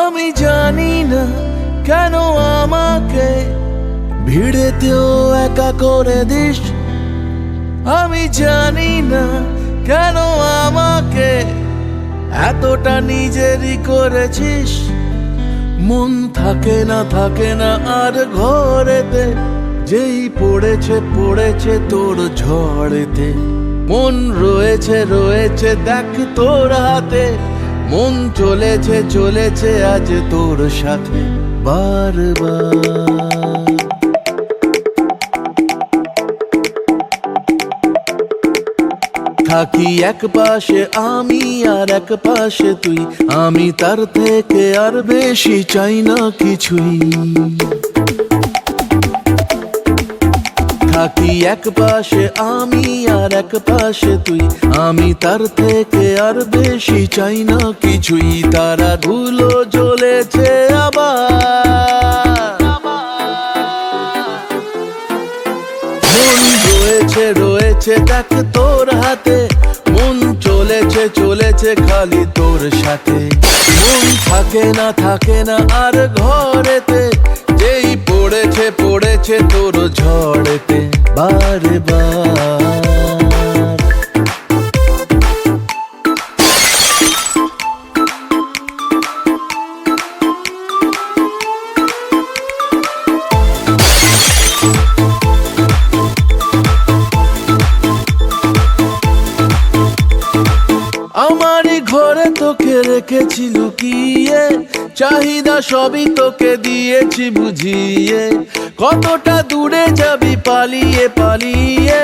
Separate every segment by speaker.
Speaker 1: আমি জানি না কেন আমাকে ভিড়েতেও একা করে দিস। আমি জানি না কেন আমাকে এতটা নিজেরই করেছিস। মন থাকে না আর ঘরেতে, যেই পড়েছে পড়েছে তোর ঝড়েতে। মন রয়েছে দেখ তোর হাতে, মন চলেছে আজ তোর সাথে বারবার। থাকি এক পাশে আমি আর এক পাশে তুই, আমি তার থেকে আর বেশি চাই না কিছুই। থাকি এক পাশে আমি আর এক পাশে তুই, আমি তার থেকে আর বেশি চাই না কিছুই। তারা ধুলো জ্বলেছে আবার, মন রয়েছে দেখ তোর হাতে, মন চলেছে খালি তোর সাথে। মন থাকে না আর ঘরেতে, যেই পড়েছে তোর ঝড়েতে বারে বার। আমারই ঘরে তোকে রেখেছি লুকিয়ে, চাহিদা সবই তোকে দিয়েছি বুঝিয়ে। কতটা দূরে যাবি পালিয়ে পালিয়ে,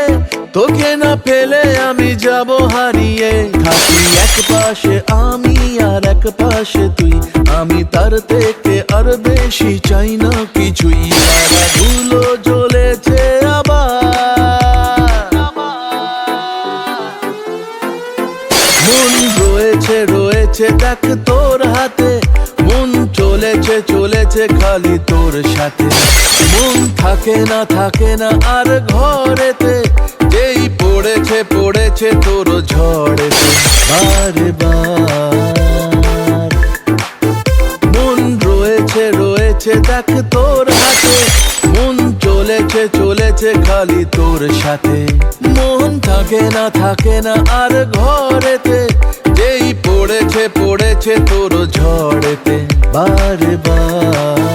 Speaker 1: তোকে না পেলে আমি যাব হারিয়ে। থাকি এক পাশে আমি আর এক পাশে তুই, আমি তার থেকে আর বেশি চাই না কিছুই। তারা ধুলো জ্বলেছে আবার, মন রয়েছে দেখ তোর হাতে, মন চলেছে খালি তোর সাথে। মন থাকে না আর ঘরেতে, যেই পড়েছে তোর ঝড়েতে বারে বার। মন রয়েছে দেখ তোর হাতে, মন চলেছে খালি তোর সাথে। মন থাকে না আর ঘরেতে, যেই পড়েছে তোর ঝড়েতে বারে বার।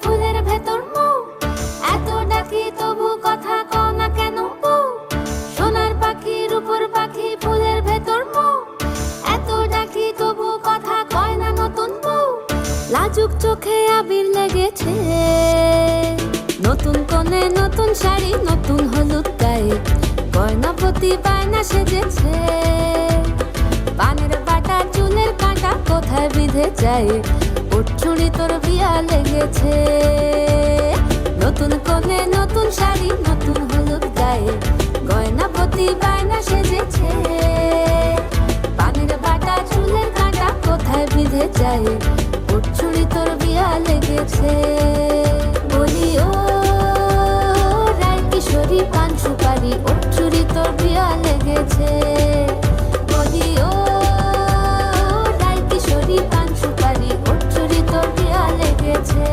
Speaker 2: ফুলের ভেতর মুখ এত ডাকি তবু কথা কও না কেন বউ। সোনার পাখির উপর পাখি ফুলের ভেতর মুখ এত ডাকি তবু কথা কয় না নতুন বউ। লাজুক চোখে আবির লেগেছে, নতুন কোণে নতুন শাড়ি নতুন হলুদ গায়ে, গয়না প্রতি বায়না সেজেছে। পানের বাটা চুলের কাঁটা কোথায় বিঁধে যায়, চুড়ি তোর বিয়া লেগেছে। নতুন কোণে নতুন শাড়ি নতুন হলুদ গায়ে, গয়না প্রতি বায়না সেজেছে। পানের বাটা চুলের কাঁটা কোথায় বিঁধে যায়, চুড়ি তোর বিয়া লেগেছে। বলি ও রায় কিশোরী পান সুপারি, চুড়ি তোর বিয়া লেগেছে। বলি ও রায় কিশোরী পান সুপারি, চুড়ি তোর বিয়া লেগেছে।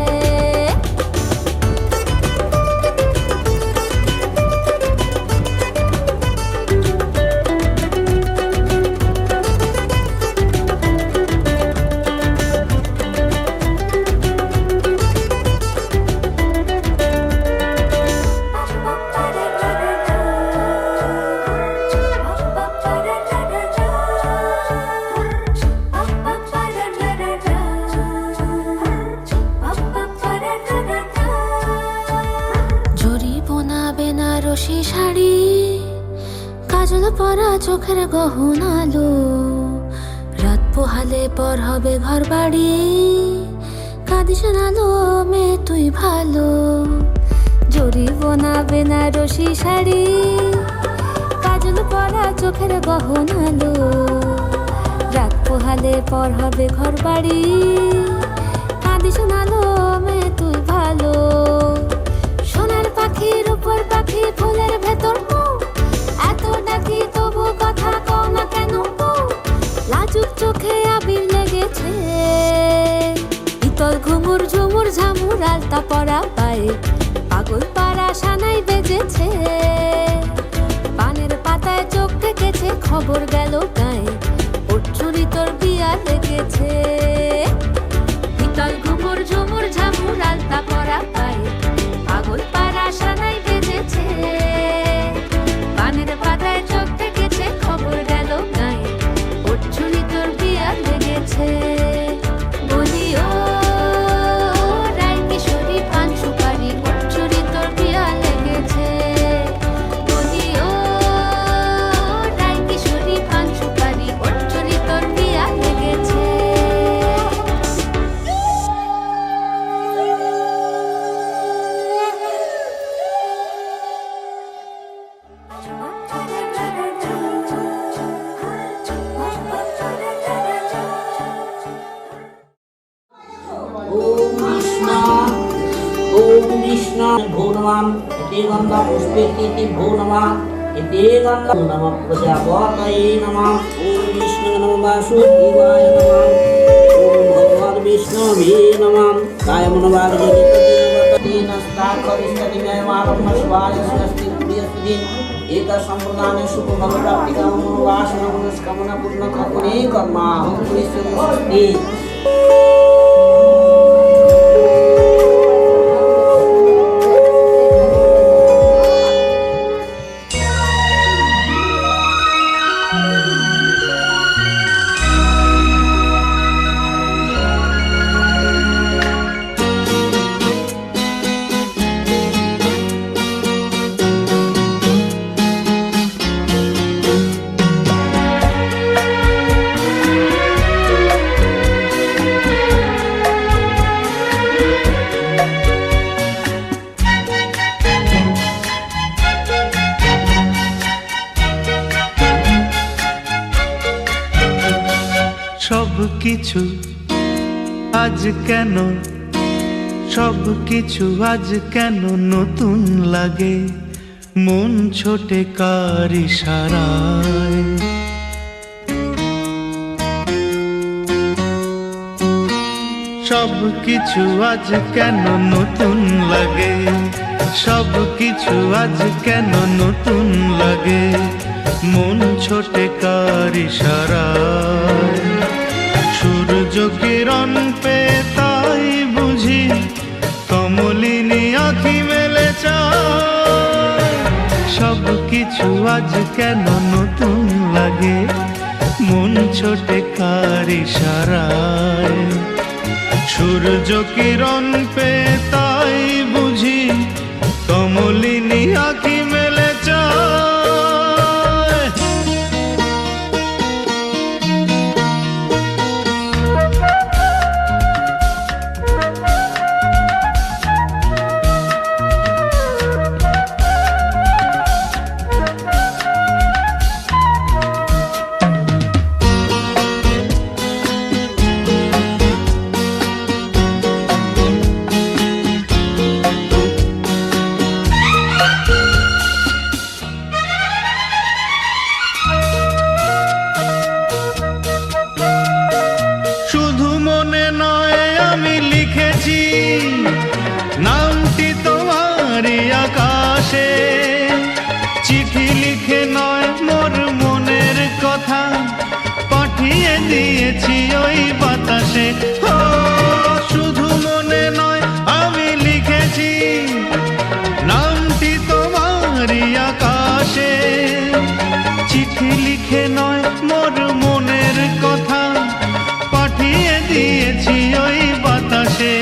Speaker 2: চোখের গহন আলো, রাত পোহালে পর হবে ঘর বাড়ি। কাঁদিস না লো মেয়ে তুই ভালো, জড়িব না বেনারসি শাড়ি। কাজল পরা চোখের গহন আলো, রাত পোহালে পর হবে ঘর বাড়ি। কাঁদিস না লো মেয়ে তুই ভালো, সোনার পাখির উপর পাখি ফুলের ভেতর এত ডাকি তবু কথা কও না কেন? লাজুক চোখে আবির লেগেছে, ইতল ঘুমুর ঝুমুর ঝামুর আলতা পরা পায়ে পাগল পাড়া সানাই বেজেছে। পানের পাতায় চোখ থেকেছে, খবর গেল গায়ে ওর চুরি তোর বিয়া লেগেছে। ইতল ঘুমুর ঝুমুর ঝামুর আলতা পরা পায়ে পাগল পাড়া সানাই বেজেছে। পানের পাতায় চোখ থেকেছে, খবর গেল গায়ে ওর চুরি তোর বিয়া লেগেছে। বলি ও রাই কিশোরী পান সুপারি, ওর চুরি তোর বিয়া লেগেছে। বলি ও রাই কিশোরী পান সুপারি, ওর চুরি তোর বিয়া লেগেছে।
Speaker 3: ओम कृष्ण भो नमः इति गंधा पुष्पेति भो नमः इति गंधा नमः प्रजापतये नमः। ओम विष्णु नमः वासुदेवाय नमः। ओम भगवान विष्णवे नमः। कायमन वागजनितदेवततेन स्ताकरिष्ठदिमे मारम्भस्वाय स्वस्ति प्रियस्ति एक संप्रदाने शुभ फल प्राप्ति कामनो वासना मनस्कामना पूर्ण कर्मणे कर्मा हम पुरुषस्ति।
Speaker 4: সবকিছু আজ কেন, সবকিছু আজ কেন নতুন লাগে, মন ছোটে কার ইশারায়। সবকিছু আজ কেন নতুন লাগে, সবকিছু আজ কেন নতুন লাগে, মন ছোটে কার ইশারায়। সূর্য কিরণ পে তাই বুঝি কমলিনী আঁখি মেলে চায়। সবকিছু আজ কেন নতুন লাগে, মন ছোটে কার ইশারায়। সূর্য কিরণ পে তাই বুঝি কমলিনী আঁখি মেলে চায়। নামটি তোমারই আকাশে, চিঠি লিখে নয় মোর মনের কথা পাঠিয়ে দিয়েছি ওই বাতাসে। ও শুধু মনে নয় আমি লিখেছি নামটি তোমারই আকাশে, চিঠি লিখে নয় মোর মনের কথা পাঠিয়ে দিয়েছি ওই বাতাসে।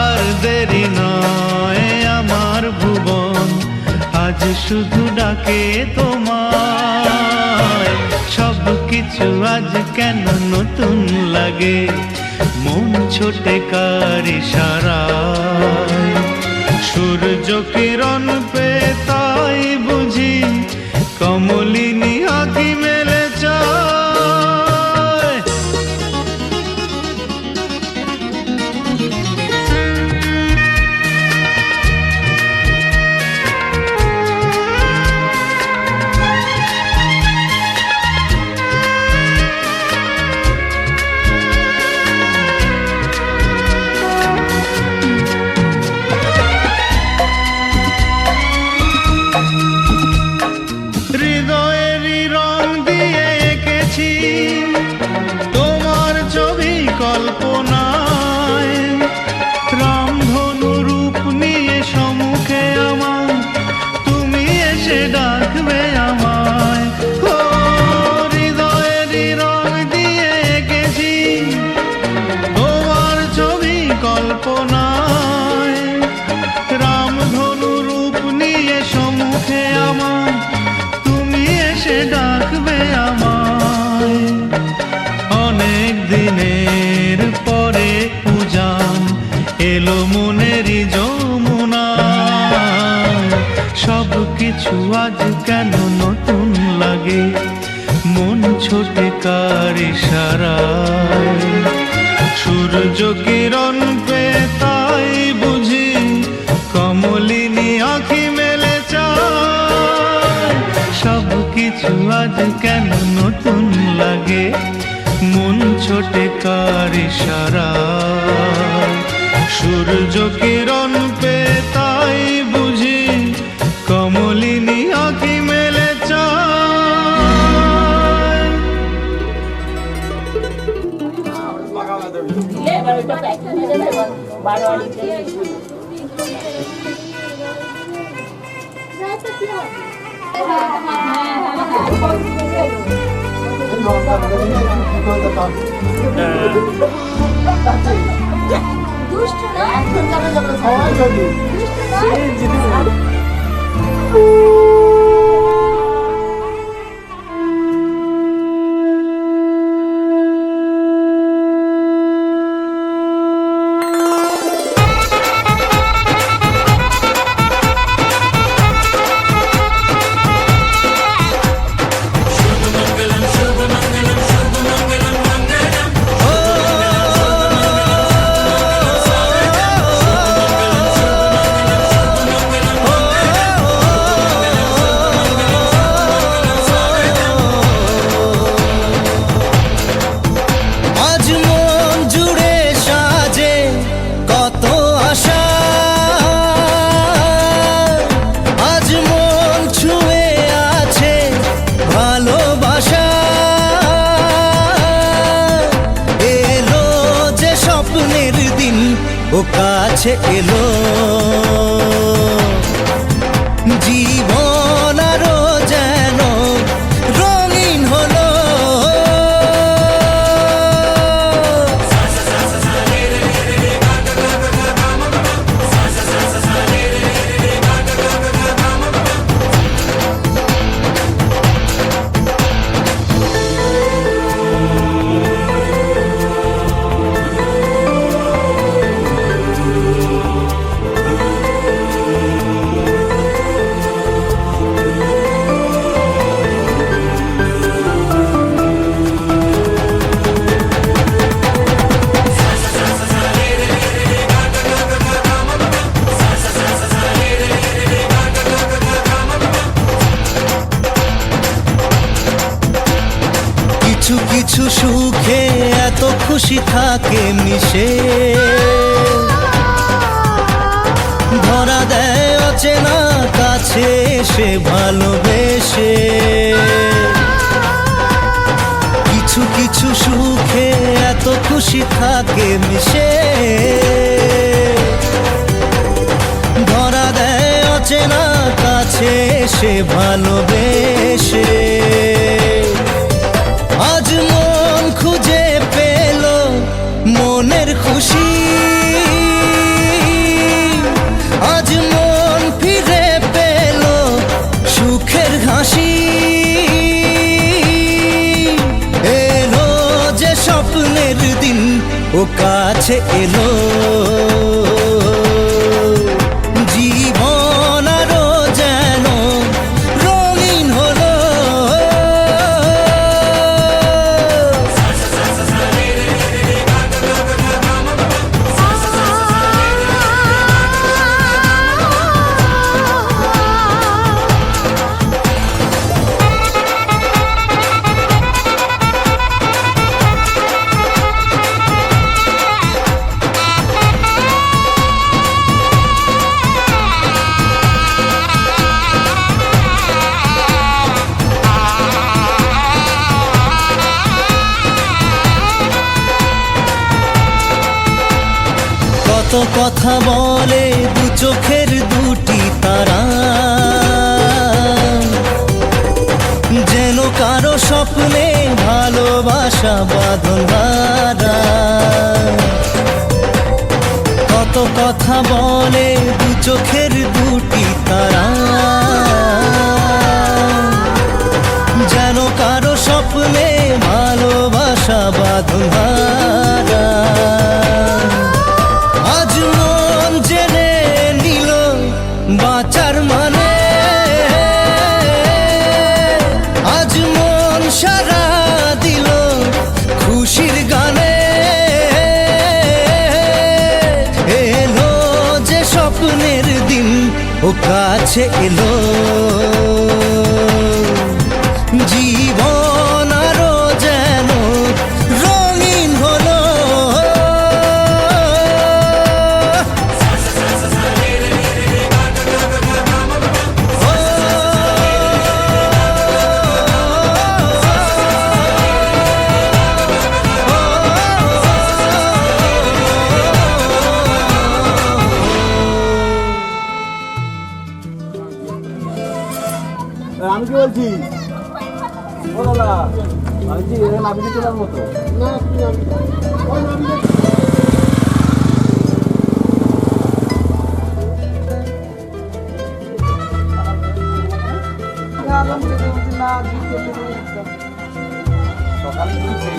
Speaker 4: আর দেরি নয় আমার ভুবন আজ শুধু ডাকে তোমার। আজ কেন নতুন লাগে, মন ছোটে কার ইশারায়। সূর্য কিরণ পে তাই বুঝি কমলিনী আঁখি মেলে চায়। হৃদয়েরই রং দিয়ে এঁকেছি তোমার ছবি কল্পনায়। রামধনু রূপ নিয়ে সম্মুখে আমার তুমি এসে ডাকবে আমায়। ও হৃদয়েরই রং দিয়ে এঁকেছি তোমার ছবি কল্পনায়। রামধনু রূপ নিয়ে সম্মুখে আমার তুমি এসে ডাকবে আমায়। অনেক দিনের পরে উজান এলো মনেরই যমুনায়। সব কিছু আজ কেন নতুন লাগে, মন ছোটে কার ইশারায়। সূর্য কিরণ পে তাই বুঝি কমলিনী আঁখি মেলে চায়। সব কিছু আজ কেন নতুন লাগে, মন ছোটে কার ইশারায়। সূর্য কিরণ পে তাই বুঝি কমলিনী আঁখি মেলে চায়। ও কাছে এলো জীবন আরো যেন রঙিন হলো। কিছু কিছু সুখে এত খুশি থাকে মিশে, ধরা দেয় অচেনা কাছে এসে ভালোবেসে। কিছু কিছু সুখে এত খুশি থাকে মিশে, ধরা দেয় অচেনা কাছে এসে ভালোবেসে। আজ মন খুঁজে পেল মনের খুশি, আজ মন ফিরে পেল সুখের হাসি। কাছে এলো জীবন আরো যেন রঙিন হলো কত কথা বলে দু চোখের দুটি তারা যেন কারো স্বপ্নে ভালোবাসা বাঁধন হারা কত কথা বলে দু চোখের দুটি তারা যেন কারো স্বপ্নে ভালোবাসা বাঁধন হারা আজ মন জেনে নিল বাঁচার মানে আজ মন সারা দিল খুশির গানে এলো যে স্বপ্নের দিন ও কাছে এলো জীবন আরো যেন রঙিন হলো
Speaker 5: আমি কি বলছি ও দাদা আমি কি নাবিকে চলার মতো না সকালে সেই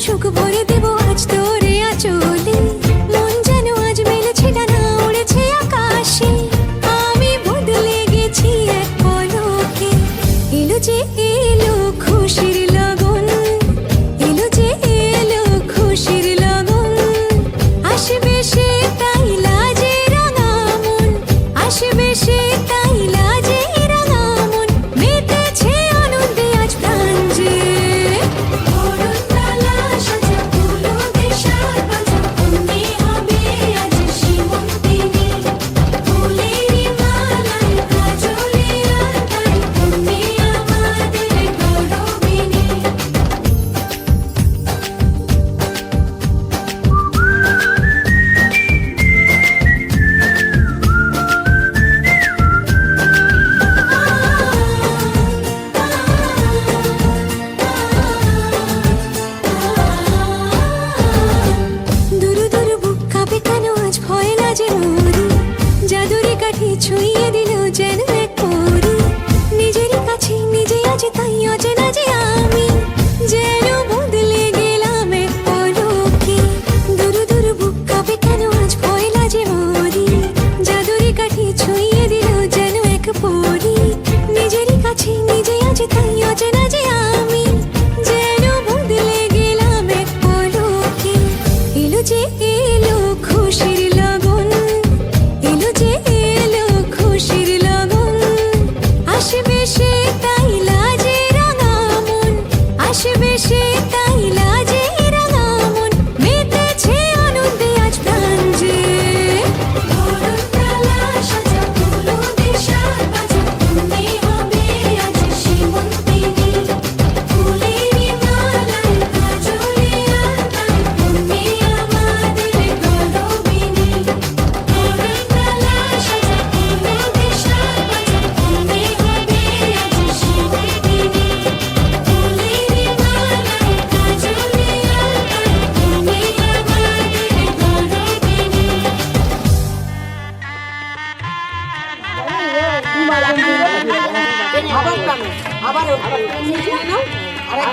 Speaker 2: সুখ ভরে দেব আজ তোরে আঁচলে মন যেন আজ মেলেছে ডানা উড়েছে আকাশে আমি বদলে গেছি এক পলকে এলো যে এলো খুশির লগন এলো যে এলো খুশির লগন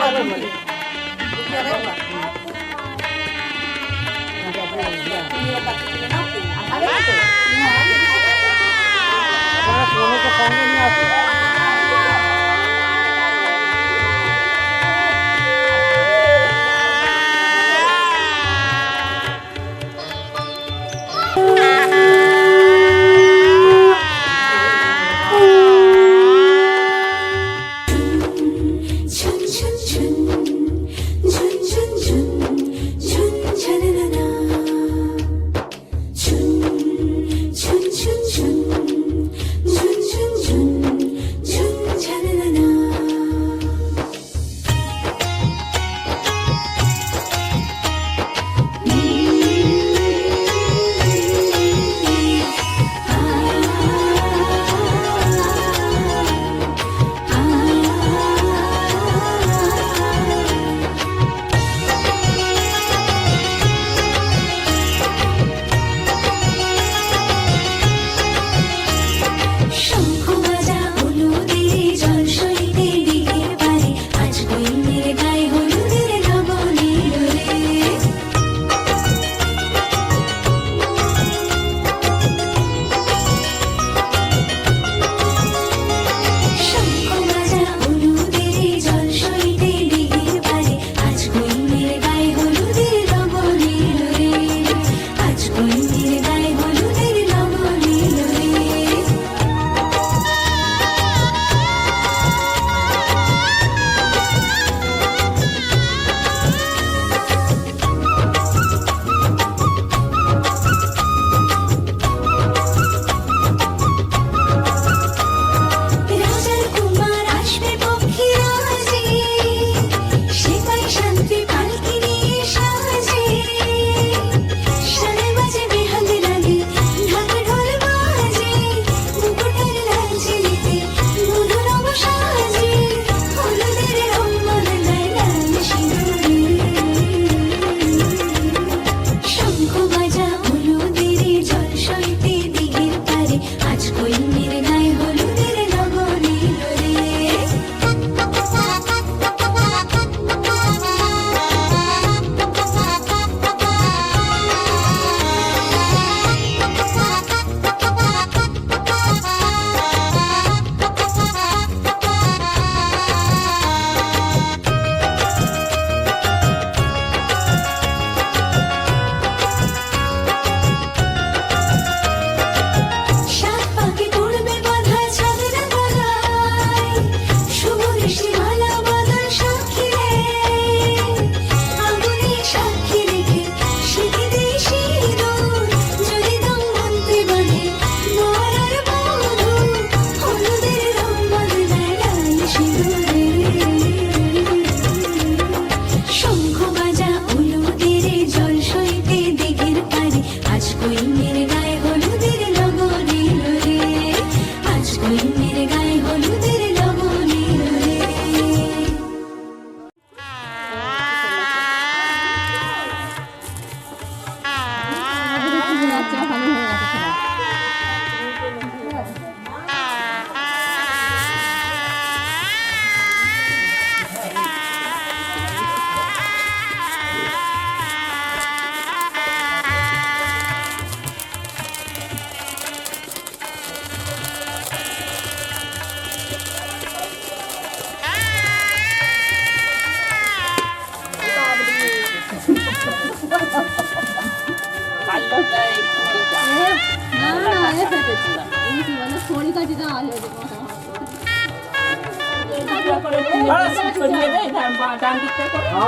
Speaker 6: 춘 차라라라 춘 차라라라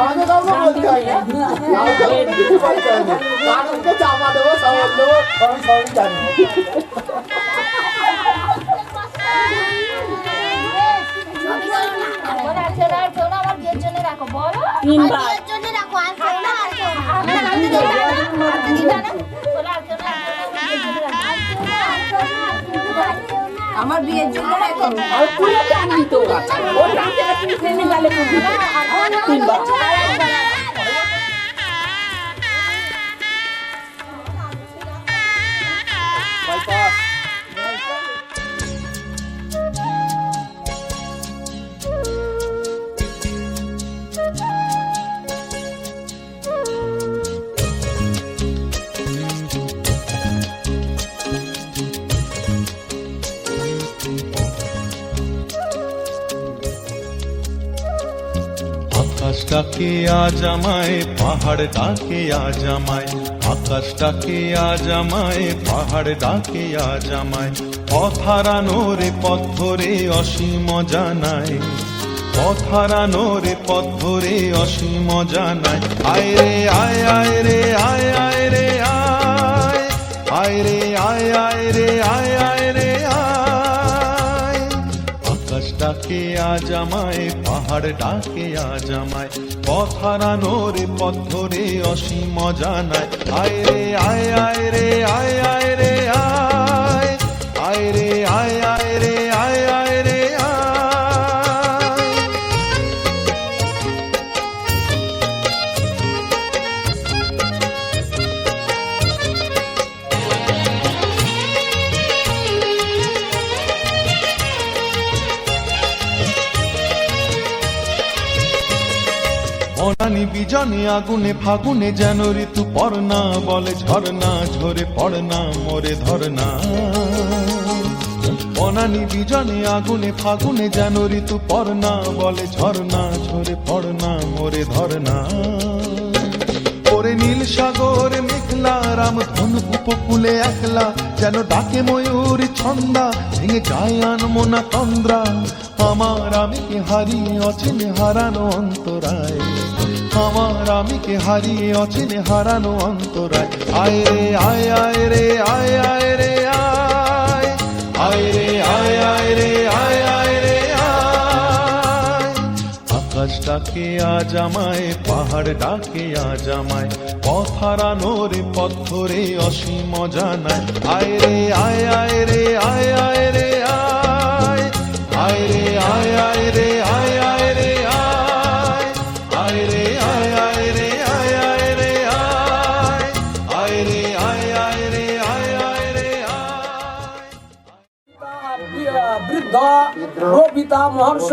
Speaker 5: আমাকে কাউকে বলতে হয় না কাউকে চাপা দেবো সামাল দেবো আমি সবই জানি
Speaker 7: আমার বিয়ের জন্য রাখো
Speaker 3: আর পুরো টানবি তো ও টানতে তুমি ট্রেনে গেলে তিনবার
Speaker 8: আকাশটাকে আজ আমায় পাহাড় ডাকে আজ আমায় আকাশটাকে আজ আমায় পাহাড় ডাকে আজ আমায় পথ হারানো রে পথ ধরে অসীম জানায় পথ হারানো রে পথ ধরে অসীম জানায় আয় রে আয় আয় রে আয় আয় রে আয় আয় রে আয় আয় রে আয় আয় রে আয় আকাশটাকে আজ আমায় পাহাড় ডাকে আজ আমায় পথ হারানো রে পথ ধরে অসীম জানায় আয় রে আয় আয় রে আয় আয় রে আয় আয় রে আয় আয় রে আয় আয় রে অনানি বিজনে আগুনে ফাগুনে যেন ঋতু পড়না বলে ঝরনা ঝরে পড়না মোরে ধরনা অনানি বিজনে আগুনে ফাগুনে যেন ঋতু পড়না বলে ঝরনা ঝরে পড়না মোরে ধরনা ওরে নীল সাগর মেঘলা রাম ধন উপকূলে একলা যেন ডাকে ময়ূর ছন্দা ভেঙে যায় আনমনা তন্দ্রা আমার আমিকে হারিয়ে অচিনে হারানো অন্তরায় আমার আমিকে হারিয়ে অচিনে হারানো অন্তরায় আয় রে আয় আয় রে আয় আয় রে আয় আয় রে আয় আয় রে আয় আয় রে আয় আকাশটাকে আজ আমায় পাহাড় ডাকে আজ আমায় পথ হারানো রে পথ ধরে অসীম জানায় আয় রে আয় আয় রে আয় আয় রে আয় আয় রে আয় আয় রে আয় আয় রে আয় আয় রে আয় আয় রে আয় আয় রে আয় আয় রে আয় আয় রে আয় আয় রে
Speaker 3: বৃদ্ধ রবিতা মহর্ষ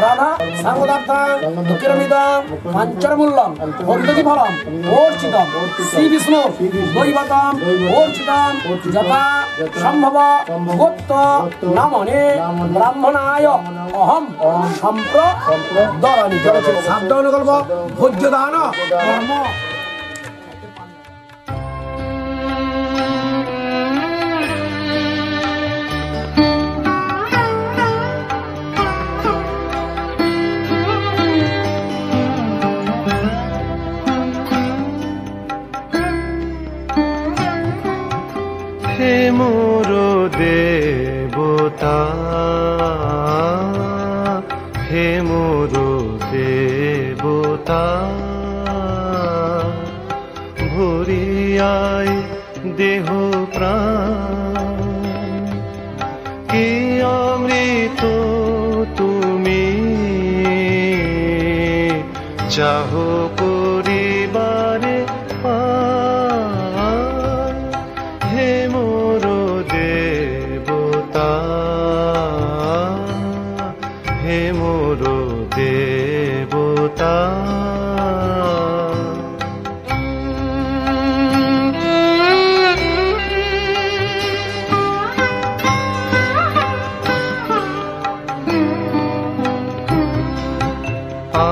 Speaker 3: রাধা সাঙ্গদার্থাং দুঃখিরমিদাং পাঞ্চরমূল্যং ভক্তি ফলম ওর্চিতম শ্রী বিষ্ণু দৈবতম ওর্চিতম যথা সম্ভব গোত্র নামনে ব্রাহ্মণায় অহম সম্প্রদরামি চলেছে শব্দ অনুকল্প ভোজ্যদান কর্ম
Speaker 8: হে মোর দেবতা হে মোর দেবতা ভরিয়ায় দেহ প্রাণ কি অমৃত তুমি চাহ পরিবারে হে মোর দেবতা হে মোর দেবতা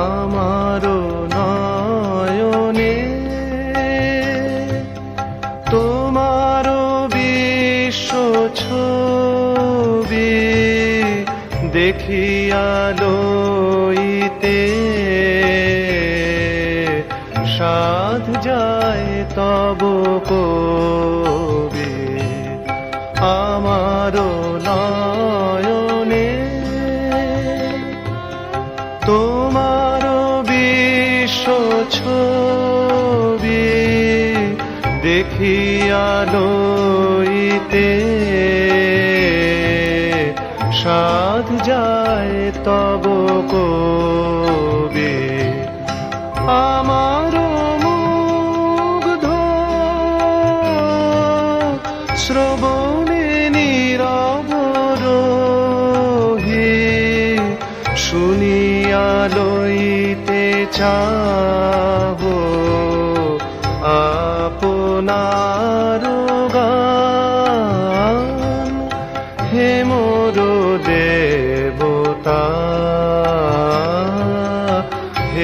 Speaker 8: আমারো নয়নে তোমারো বিশ্ব ছবি দেখিয়া লইতে সাধ যায় তব কবি আমারো নয়নে তোমারো বিশ্ব ছবি দেখিয়া লইতে সাধ যায় তব কবি আমার মুগ্ধ শ্রবণে নীরব রহি শুনিয়া লইতে চাহো আপনার গান হে মোর দেবতা হে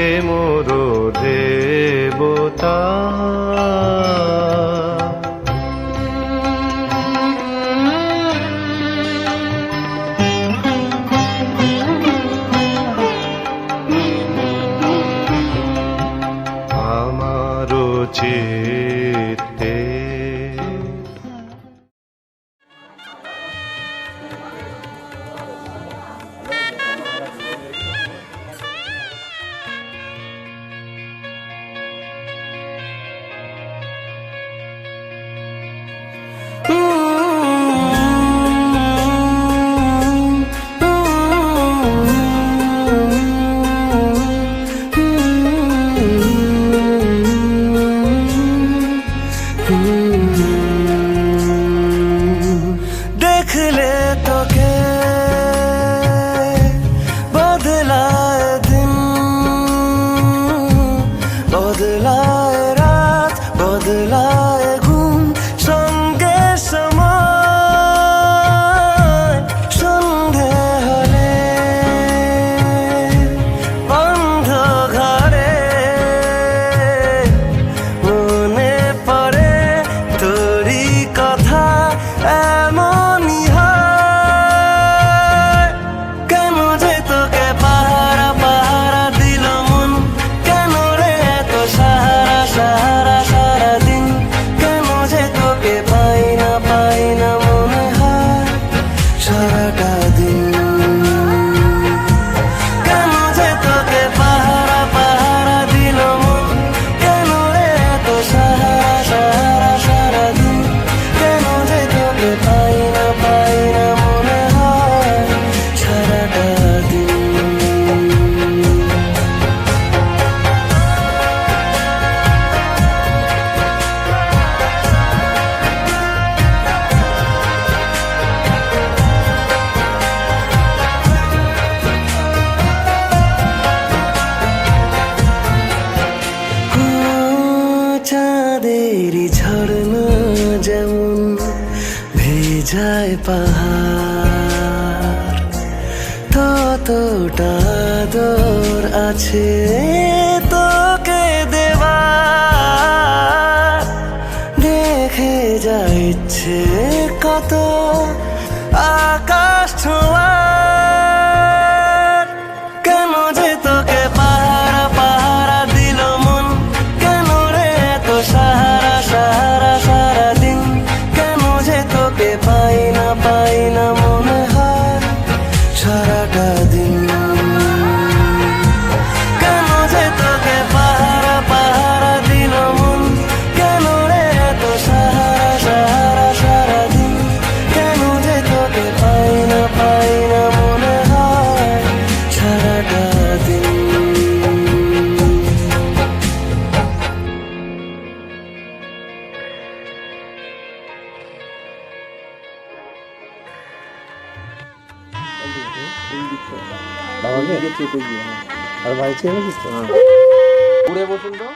Speaker 8: আমারও চিত্তে
Speaker 4: देखले তোকে বদলায় দিন বদলায় রাত বদলায় ঘুম সঙ্গে সময় সন্ধে হলে বন্ধ ঘরে মনে পড়ে তোরই কথা এমনই হয় কেন যে তোকে পাহারা পাহারা দিল মন কেন রে এত সাহারা সাহারা সারাদিন কেন যে তোকে পাই না মনে হয় সারাটা দিন কেন যে তোকে পাহারা পাহারা দিল মন কেন রে এত সাহারা সাহারা সারাদিন কেন যে তোকে পাই না মনে হয় সারাটা দিন চাঁদেরই ঝর্ণা যেমন ভেজায় পাহাড় ততটা আদর আছে তোকে দেবার দেখে যা ইচ্ছে কত আকাশ ছোঁয়ার কেন যে তোকে পাহারা পাহারা দিল মন কেন রে এত সাহারা সাহারা সারাদিন কেন যে তোকে পাই না মনে হয় সারাটা দিন কেন যে তোকে পাহারা পাহারা দিল মন কেন রে এত সাহারা সাহারা সারাদিন কেন যে তোকে পাই না মনে হয় সারাটা দিন
Speaker 5: আর ভাই চেয়ে গেছিস তো
Speaker 1: ঘুরে বসুন তো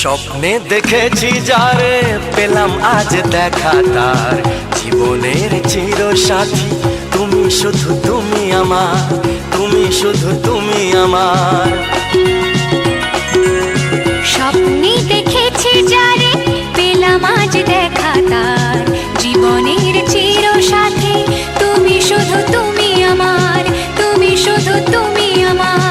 Speaker 4: স্বপ্নে দেখেছি যারে পেলাম আজ দেখা তার জীবনের চিরসাথী তুমি শুধু তুমি আমার তুমি শুধু তুমি আমার
Speaker 2: স্বপ্নে দেখেছি যারে পেলাম আজ দেখা তার জীবনের চিরসাথী তুমি শুধু তুমি আমার তুমি শুধু তুমি আমার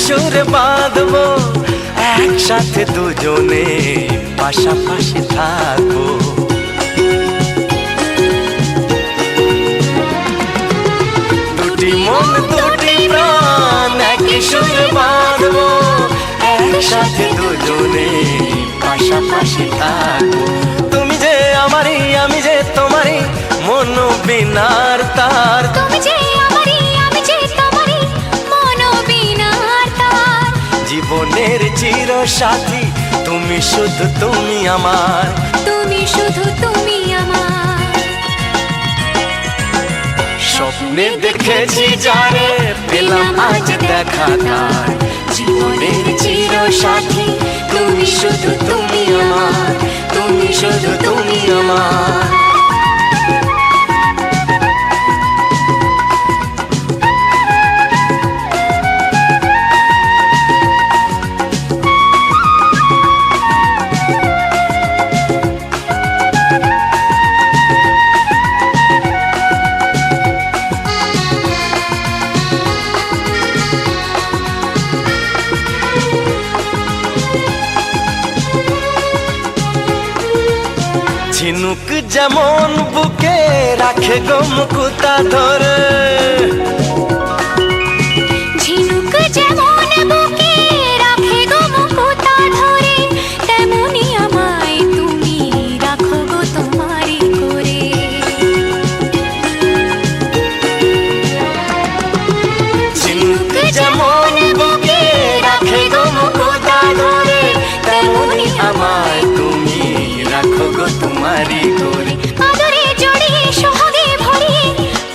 Speaker 4: সুরে বাঁধবো, একসাথে দুজনে পাশাপাশি থাকবো। দুটি মন দুটি প্রাণ একই সুরে বাঁধবো, একসাথে দুজনে পাশাপাশি থাকবো। তুমি যে আমারই, আমি যে তোমারই, মন বিনার তার।
Speaker 2: তুমি যে আমারই, আমি যে তোমারই, মন বিনার তার।
Speaker 4: জীবনের চির সাথী তুমি, শুধু তুমি আমার,
Speaker 2: তুমি শুধু তুমি আমার।
Speaker 4: স্বপ্নে দেখেছি যারে, পেলাম আজ দেখা তার। জীবনের চির সাথী তুমি, শুধু তুমি আমার, তুমি শুধু তুমি আমার। ঝিনুক যেমন বুকে রাখে গো মুকুতা ধরে,
Speaker 2: ঝিনুক যেমন বুকে রাখে গো মুকুতা ধরে, তেমনি আমায় তুমি রাখো গো তোমারই করে।
Speaker 4: ঝিনুক যেমন বুকে রাখে গো মুকুতা ধরে, তেমনি আমায় তুমি রাখো গো তোমারই করে।
Speaker 2: আদরে জড়িয়ে সোহাগে ভরিয়ে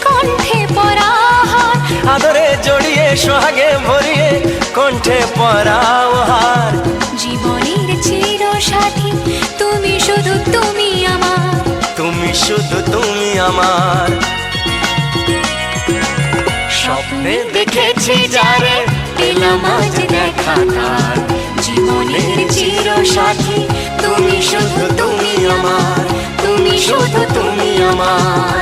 Speaker 2: কণ্ঠে পরাহার,
Speaker 4: আদরে জড়িয়ে সোহাগে ভরিয়ে কণ্ঠে পরাও হার।
Speaker 2: জীবনের চির সাথী তুমি, শুধু তুমি আমার,
Speaker 4: তুমি শুধু তুমি আমার। স্বপ্নে দেখেছি যারে, পেলাম আজ দেখা তার। জীবনের চির সাথী তুমি, শুধু তুমি আমার, তুমি শুধু তুমি আমার।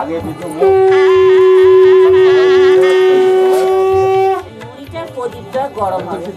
Speaker 5: আগে পিছু
Speaker 3: প্রদীপটা গরম হবে।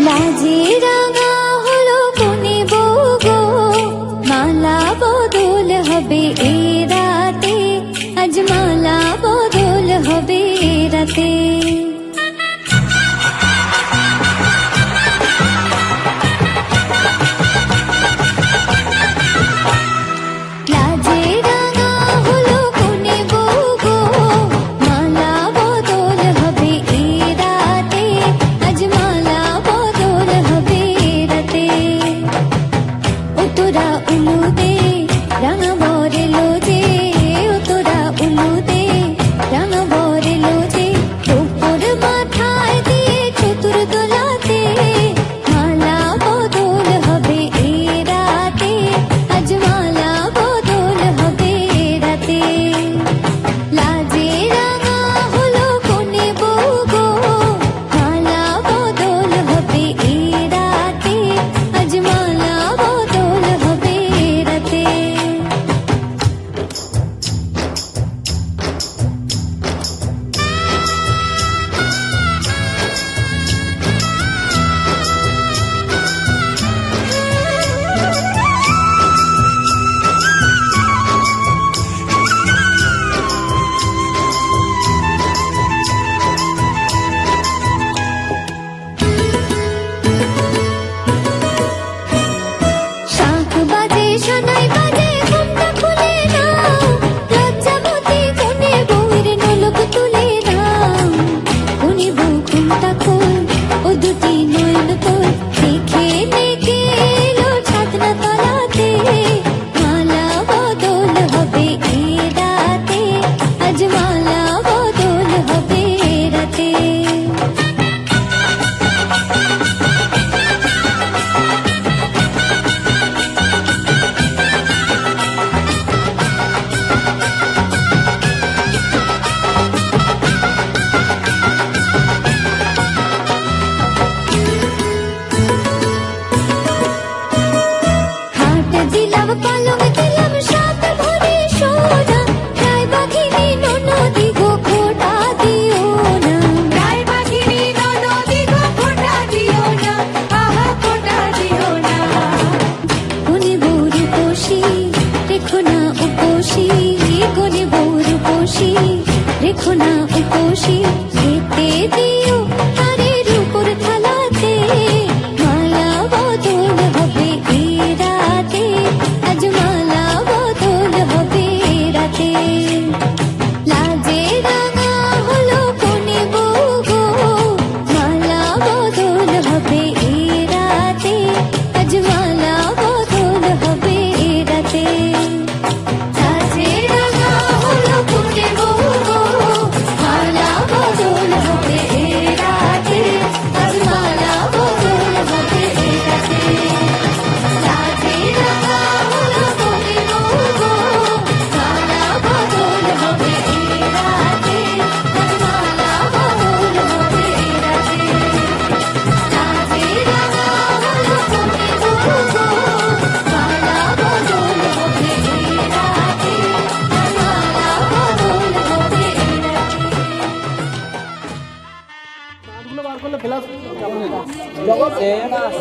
Speaker 2: লাজে রাঙা হলো কোনে বউ গো, মালা বদল হবে এ রাতে, আজ মালা বদল হবে এ রাতে। লাজে রাঙা হলো কোনে বউ গো, মালা বদল হবে এ রাতে, আজ মালা বদল হবে এ রাতে। ও তোরা উলুদে রাঙা বরে লোজে, ও তোরা উলুদে রাঙা বরে লোজে, রূপা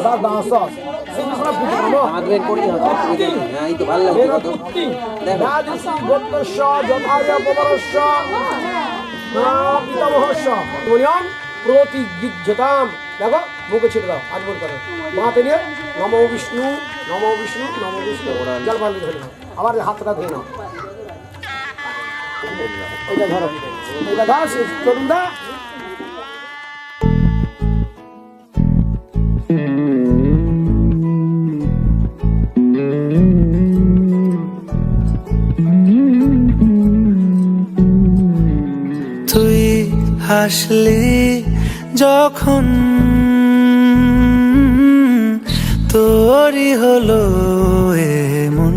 Speaker 5: সাত দাস শ্রীকৃষ্ণ পুত্র
Speaker 3: আমাদের করি হচ্ছে হ্যাঁ এই তো ভালো লাগছে কত
Speaker 5: রাজশ্রী গোত্রস্য যথার্য পবরস্য পিতামহস্য বলিয়াম প্রতিগৃহ্যতাম। দেখো মুখে ছিটে দাও, আজ বল করো মাতে নিয়ে নমো বিষ্ণু নমো বিষ্ণু নমো বিষ্ণু জল বালি ধরে নাও, আবার হাতটা ধরে নাও। এটা ধরো, এটা দাস চলুন দা।
Speaker 4: তুই হাসলি যখন তোরই হলো এমন,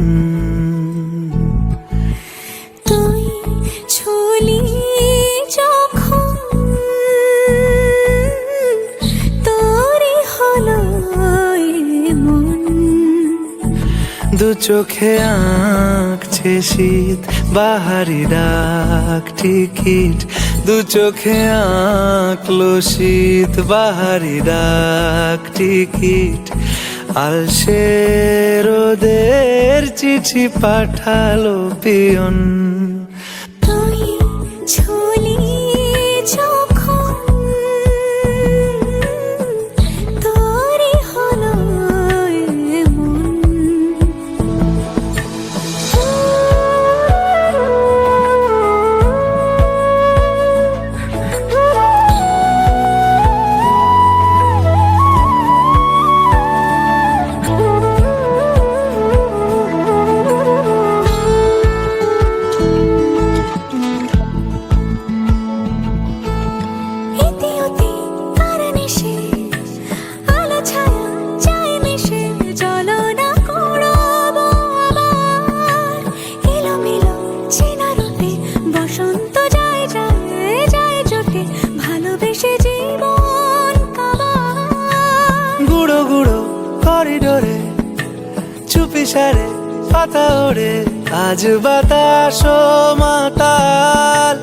Speaker 6: তুই ছুলি যখন তোরই হলো এমন,
Speaker 4: দু চোখে আঁকছে শীত বাহারি ডাক টিকিট, দু চোখে আঁকলো শীত বাহারি ডাক টিকিট, আলসে রোদের চিঠি পাঠালো পিয়ন।
Speaker 6: তুই ছুলি যখন তোরই হলো এমন।
Speaker 4: করিডোরে চুপি সারে পাতা ওড়ে, আজ বাতাস মাতাল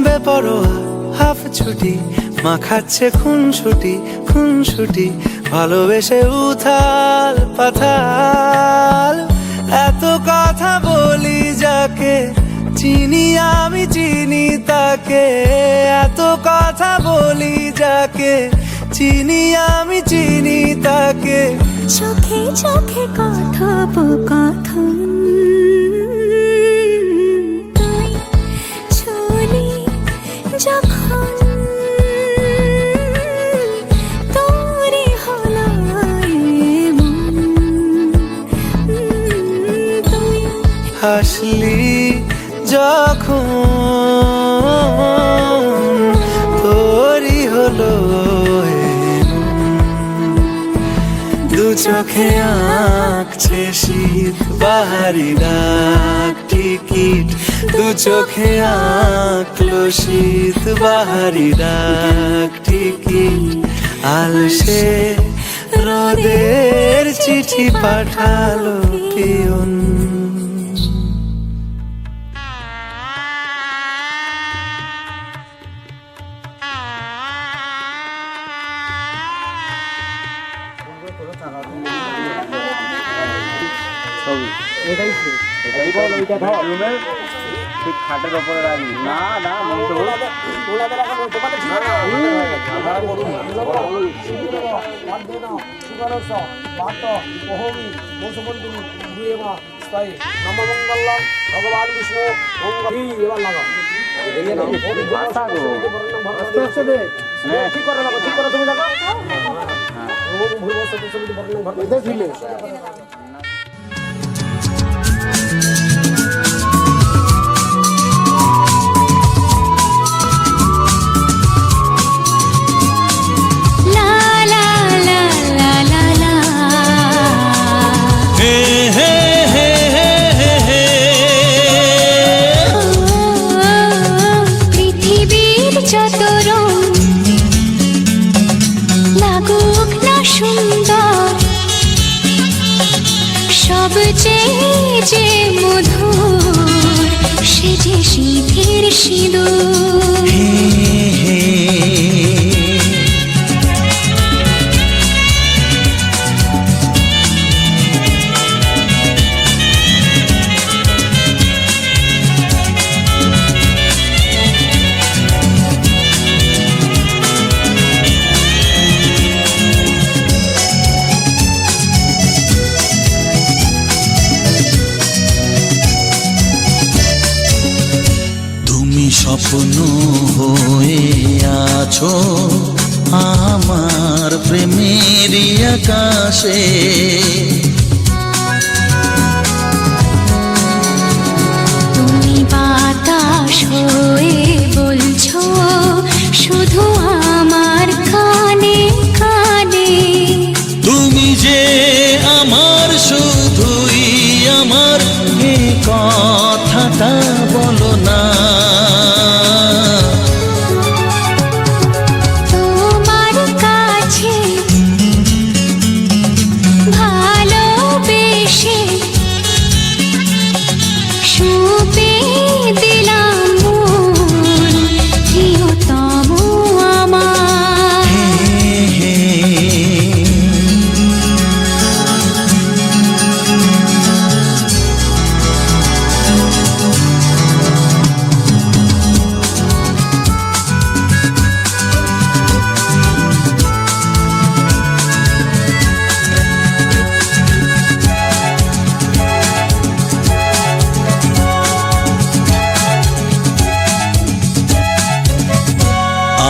Speaker 4: বেপরোয়া হাফ ছুটি, মাখাচ্ছে খুন ছুটি ভালোবেসে উথাল পাথাল। এত কথা বলি যাকে চিনি আমি চিনি তাকে, এত কথা বলি যাকে চিনি আমি চিনি তাকে,
Speaker 6: চোখে চোখে কথোপকথন। তুই ছুলি যখন তোরই হলো এমন, তুই
Speaker 4: হাসলি যখন তোরই হলো দু চোখে আঁকছে শীত বাহারি ডাক টিকিট, দু চোখে আঁকলো শীত বাহারি ডাক টিকিট, আলসে রোদের চিঠি পাঠালো পিয়ন।
Speaker 5: এটাই এটাই বল, ওইটা ধর রুমের ঠিক খাটের উপরে রাখবি। না না মন্ত্র ওলাদের এখন তোমাদের ঠিক না আমরা করুন বলো বাদ দাও সুগরস বাত ওহমি মোসবন্ধু দুয়েমা স্থায়ী নমমঙ্গলম ভগবান বিষ্ণু মঙ্গলী এবার লাগাও। এই না ভাষা গো আস্তে আস্তে দে, ঠিক করে লাগো, ঠিক করে তুমি লাগো। হ্যাঁ ওম ভূর্ভুবস্সু তৎসবিতুর্বরেণ্যং ভর্গো দেখিলে
Speaker 6: পৃথিবীর যত রং লাগুক না সুন্দর,
Speaker 1: স্বপ্ন হয়ে আছো আমার প্রেমের আকাশে।
Speaker 6: তুমি বাতাস হয়ে বলছো শুধু আমার কানে কানে।
Speaker 1: তুমি যে আমার শুধুই আমার, এ কথাটা বলো না।
Speaker 6: তোমার কাছে ভালোবেসে সুপে দিলাম মন, প্রিয়তম আমার।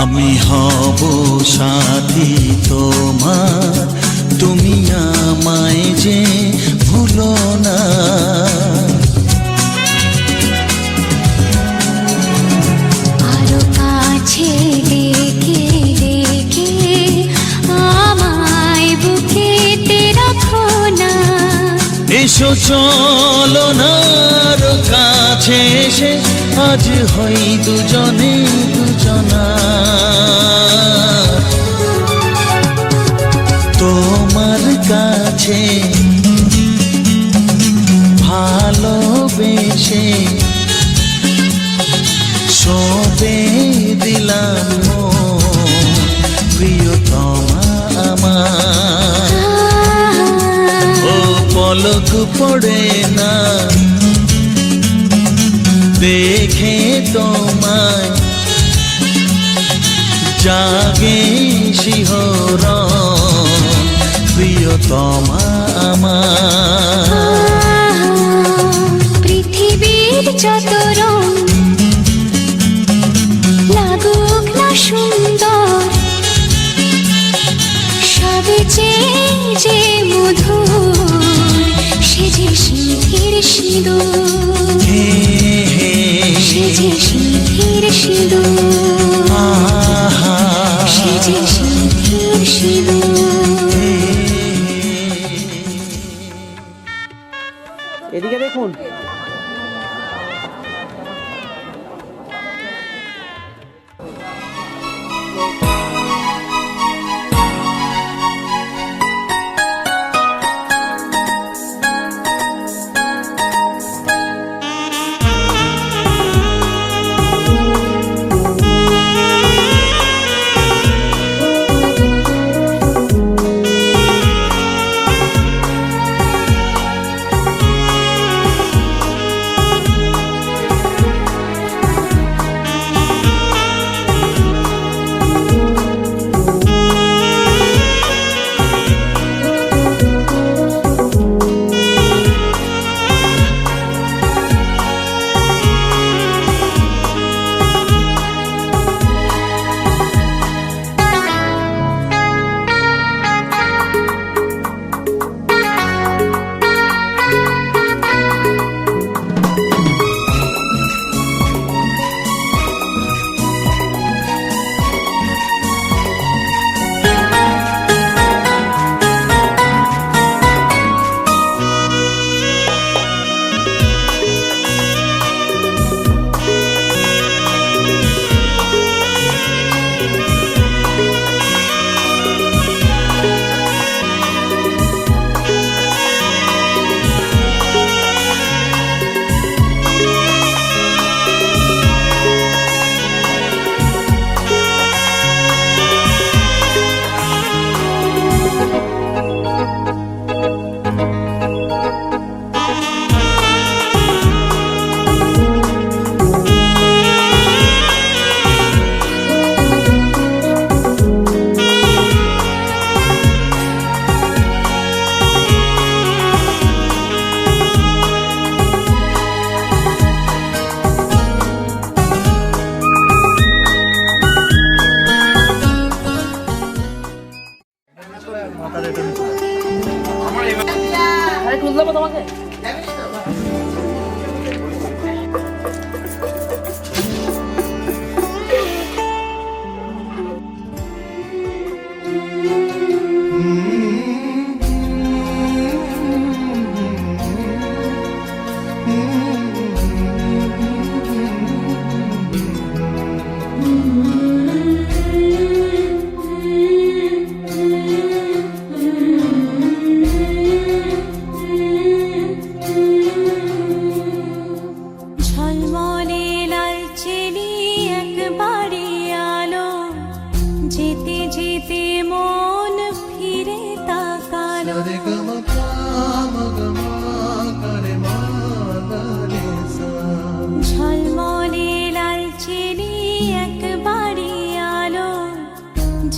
Speaker 1: আমি হব সাথী তোমার, তুমি আমায় যে ভুলো না।
Speaker 6: আরো কাছে ডেকে ডেকে আমায় বুকেতে রাখো না।
Speaker 1: এসো চলো না আরো কাছে এসে আজ হই দুজনে দুজনা। তোমার কাছে ভালোবেসে সবে দিলাম মন, প্রিয়তমা আমার। ও পলক পড়ে না দেখে তোমায়, জাগে শিহরণ, প্রিয়তমা আমার।
Speaker 6: পৃথিবীর যত রং লাগুক না সুন্দর, সবে যে মধুর, সে যে সিঁথির সিঁদুর, সে যে সিঁথির সিঁদুর, সে যে সিঁথির সিঁদুর।
Speaker 5: এদিকে দেখুন।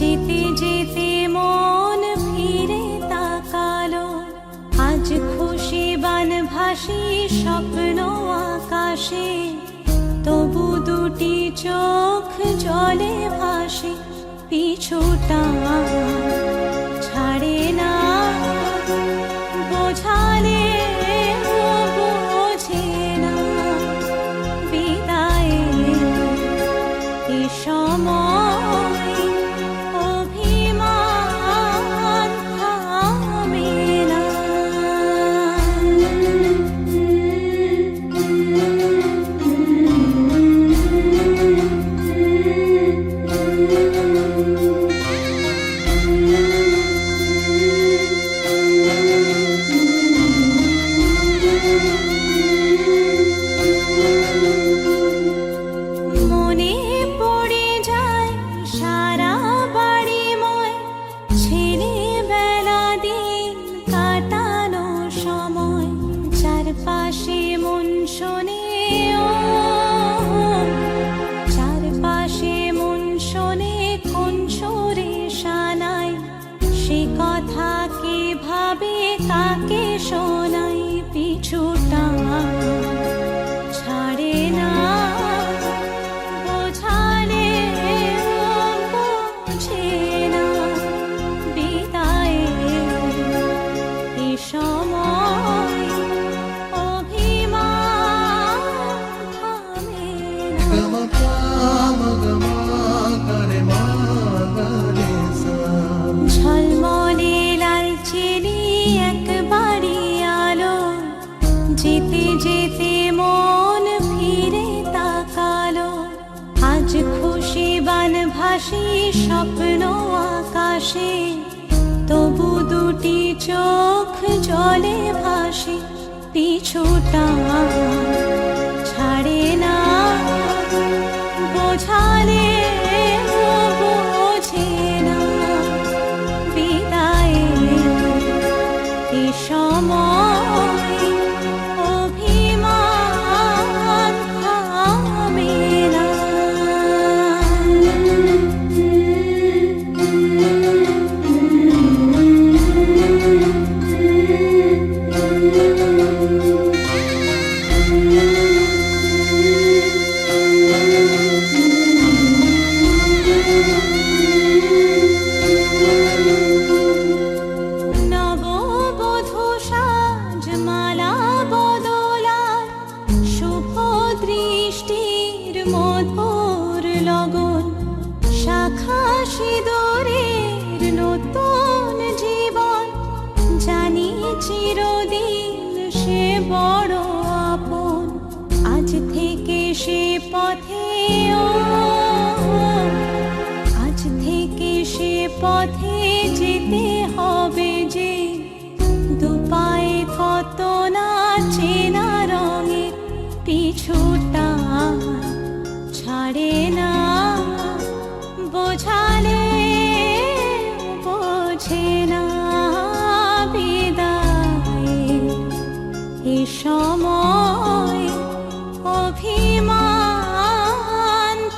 Speaker 6: যেতে যেতে মন ফিরে তাকালো, আজ খুশি বান ভাসি স্বপ্ন আকাশে, তবু দুটি চোখ জলে ভাসে, পিছুটা ছাড়ে না, বোঝালে বোঝে না, বিদায়ে এ সময় অভিমান থামে না। মনে পড়ে যায় সারা বাড়িময় ছেলেবেলা দিন কাটানো সময়, চারপাশে মন শোনে ও, চারপাশে মন শোনে কোন সুরে শানায়, সে কথা কে ভাবে কাকে শোনাই, পিছুটা ছাড়ে না, বোঝালে বোঝে না, বিদায়ে এ সময় অভিমান থামে না। ঝলমলে লালচেলি একবারই আলো, যেতে যেতে মন ফিরে তাকালো, আজ খুশি বান ভাসি স্বপ্ন আকাশে, তবু দুটি চোখ জলে ভাসে, পিছুটা ছাড়ে না, বোঝালে বোঝে না, বিদায়ে এ সময় অভিমান থামে না। নববধূ সাজমালা বদলায়, শুভ দৃষ্টির মধুর লগন, শাখা সিঁদুরের নতুন জীবন, জানি চিরদিন সে বড় আপন, আজ থেকে সে পথে ও, আজ থেকে সে পথে যেতে হবে যে, দুপায়ে কত না চেনা রঙের, পিছুটা ছাড়ে না, বোঝালে বোঝে না, বিদায়ে এ সময় অভিমান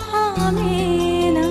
Speaker 6: থামে না।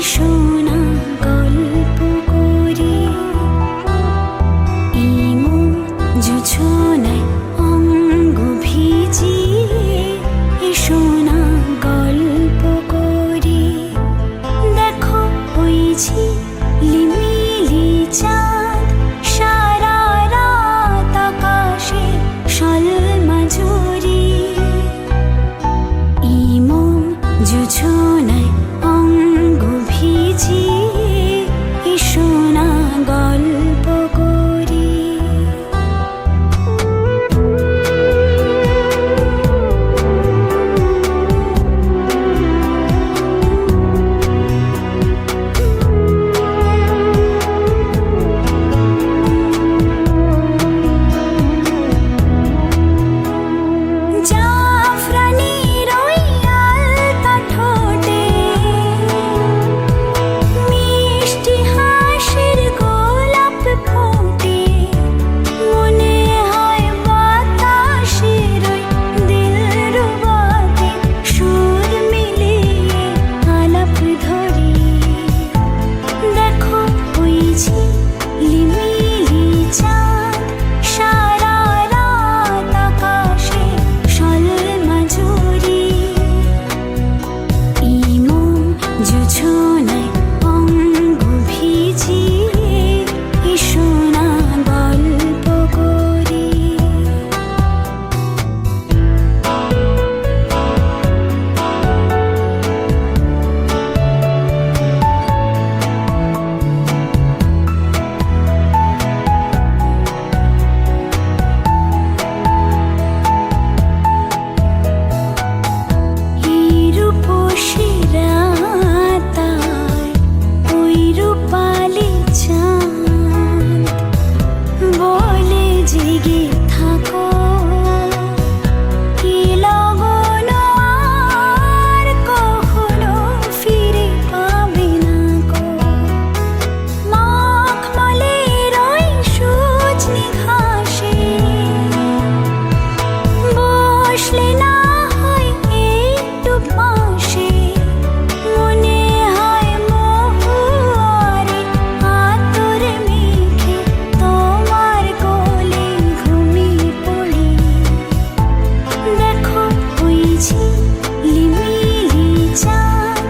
Speaker 6: এসো না গল্প করি এই মন জোছনায় অঙ্গ ভিজিয়ে এসো না গল্প করি দেখো ওই ঝিলিমিলি চাঁদ সারা রাত আকাশে সলমাঝুরি এই মন জোছনায় অঙ্গ ভিজিয়ে এসো না গল্প করি জাফরানির ওই আলতা ঠোঁটে মিষ্টি হাসির গোলাপ ফোটে মনে হয় বাতাসের ওই দিলরুবাতে সুর মিলিয়ে আলাপ ধরি দেখো ওই ঝিলিমিলি চাঁদ সারা রাত আকাশে সলমাঝুরি এই মন জোছনায় অঙ্গ ভিজিয়ে এসো না গল্প করি এই রূপসী রাতায় ওই রূপালি চাঁদ বলে জেগে থাকো কি লগন আর কখনো ফিরে পাবে না গো মখমলের ওই সজনে ঘাসে বসলে না হয় একটু পাশে মনে হয় মহুয়ারে আতর মেখে তোমার কোলে ঘুমিয়ে পড়ি দেখো ওই ঝিলিমিলি চাঁদ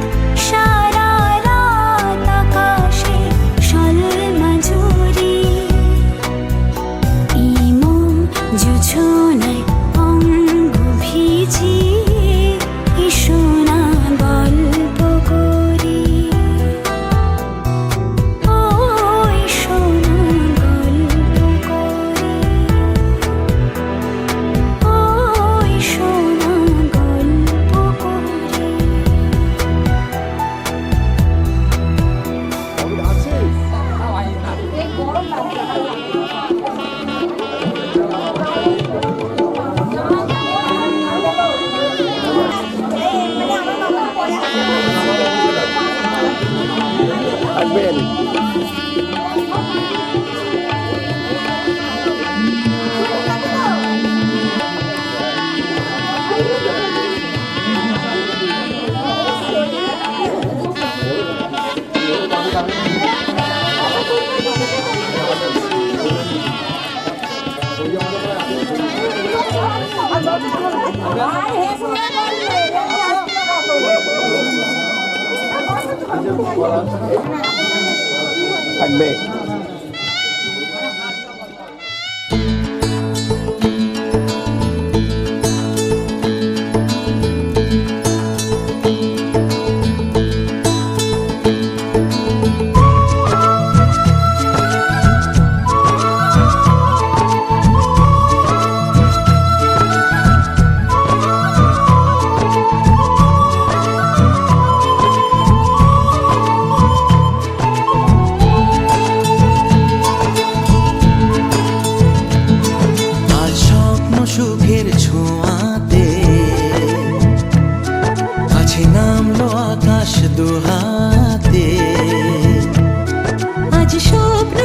Speaker 6: সারা রাত আকাশে সলমাঝুরি এই মন জোছনায় অঙ্গ ভিজিয়ে এসো না গল্প করি ও এসো না গল্প করি ও এসো না গল্প করি
Speaker 5: আসবেন থাকবে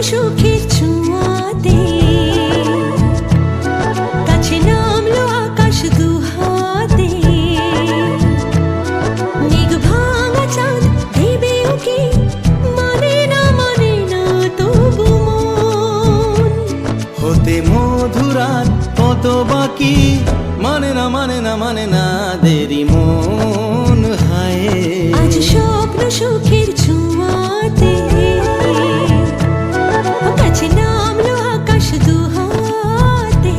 Speaker 6: সুখের ছোঁয়াতে কাছে নামলো আকাশ দুহাতে মেঘ ভাঙা চাঁদ দেবে ওকে
Speaker 4: কত বাকি মানে না মানে না মানে না দেরি মন হায়
Speaker 6: আজ স্বপ্ন সুখের ছোঁয়াতে কাছে নামলো আকাশ দুহাতে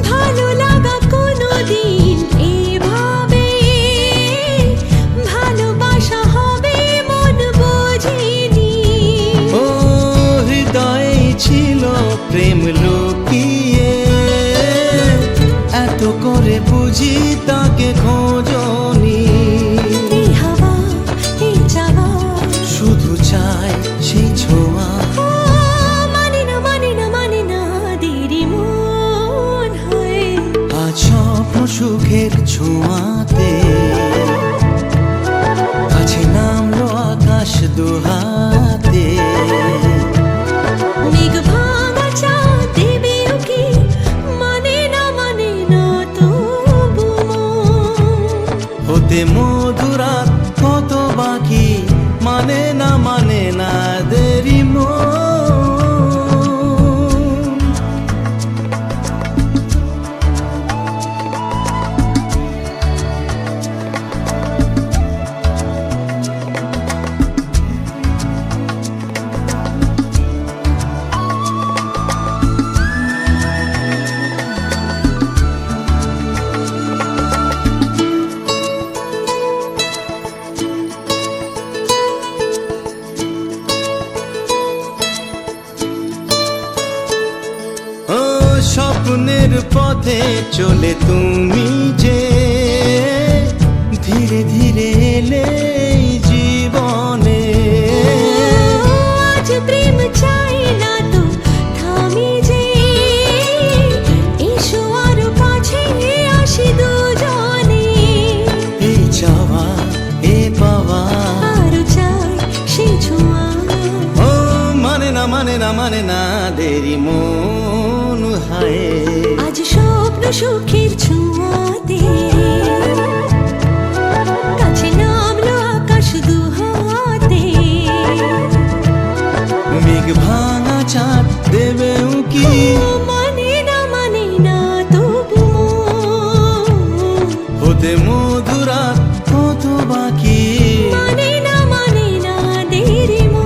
Speaker 6: ভালো লাগা কোনোদিন এভাবে ভালোবাসা হবে মন বোঝেনি
Speaker 4: ও হৃদয়ে ছিল প্রেম লুকিয়ে এত করে বুঝি তাকে খোঁজনি
Speaker 6: এই হাওয়া এই চাওয়া
Speaker 4: শুধু চাই সেই ছোঁয়া
Speaker 6: ও মানে না মানে না মানে না দেরি মন হয়
Speaker 4: আজ স্বপ্ন সুখের ছোঁয়াতে কাছে নামলো আকাশ দুহাতে
Speaker 6: মেঘ ভাঙা চাঁদ দেবে ওকে মানে না তবু মন।
Speaker 4: হতে মধুরাত কত বাকি মানে না দেরি মন ও স্বপ্নের পথে চলে তুমি যে ধীরে ধীরে এলে এই জীবনে
Speaker 6: আজ প্রেম চাই না তো থামি যে এসো আরো কাছে আসি দুজনে
Speaker 4: এই চাওয়া এ পাওয়া
Speaker 6: আরো চাই সেই ছোঁয়া
Speaker 4: ও মানে না দেরি মন হায়
Speaker 6: আজ স্বপ্ন সুখের ছোঁয়াতে কাছে নামলো আকাশ দুহাতে
Speaker 4: মেঘ ভাঙা চাঁদ দেবে উকি
Speaker 6: মানে না তবু মন।
Speaker 4: হতে মধুরাত কত বাকি
Speaker 6: মানে না দেরি মন।